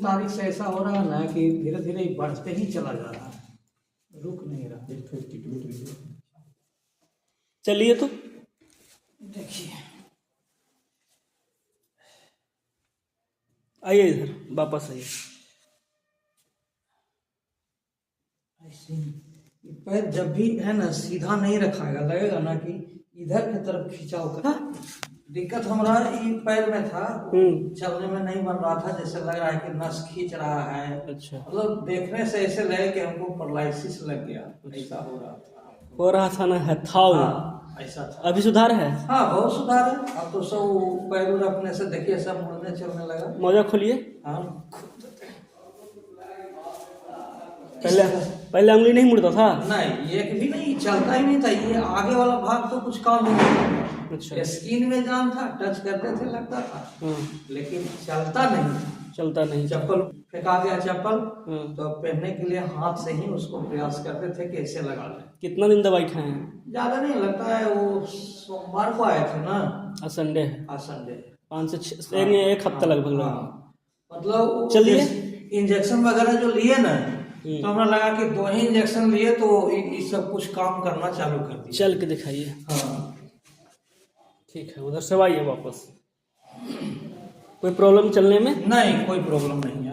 तारीख से ऐसा हो रहा है ना कि धीरे धीरे बढ़ते ही चला जा रहा है, रुक नहीं रहा। चलिए तो देखिए आइए इधर वापस आइए। ऐसे ये पैर जब भी है ना सीधा नहीं रखाएगा, लगेगा ना कि इधर की तरफ खिंचाव कर। दिक्कत हमारा ये पैर में था, चलने में नहीं बन रहा था, जैसे लग रहा है कि नस खींच रहा है। अच्छा। मतलब देखने से ऐसे लगे कि हमको पैरालिसिस लग गया, ऐसा हो रहा था ना है था वो। हाँ, ऐसा था। अभी सुधार है? हाँ बहुत सुधार है, अब तो सब पैर उर अपने से देखिए सब मुड़ने चलने लगा। मोजा खोलिए। हाँ पहले उंगली नहीं मुड़ता था? नहीं, एक भी नहीं, चलता ही नहीं था। ये आगे वाला भाग तो कुछ काम नहीं था। अच्छा। स्किन में जान था, टच करते थे लगता था, लेकिन चलता नहीं। चप्पल फेंका गया चप्पल, तो पहनने के लिए हाथ से ही उसको प्रयास करते थे कि ऐसे लगा ले। कितना दिन दवाई खाए हैं? ज्यादा नहीं लगता है, वो सोमवार को आए थे ना, आज संडे है। आज संडे 5 से 6 एक हफ्ता लगभग। मतलब चलिए इंजेक्शन वगैरह जो लिए ना, तो हमें लगा कि 2 ही इंजेक्शन लिए तो ये सब कुछ काम करना चालू कर दिया। चल के दिखाइए। हाँ ठीक है, उधर से आइए वापस। कोई प्रॉब्लम चलने में? नहीं, कोई प्रॉब्लम नहीं।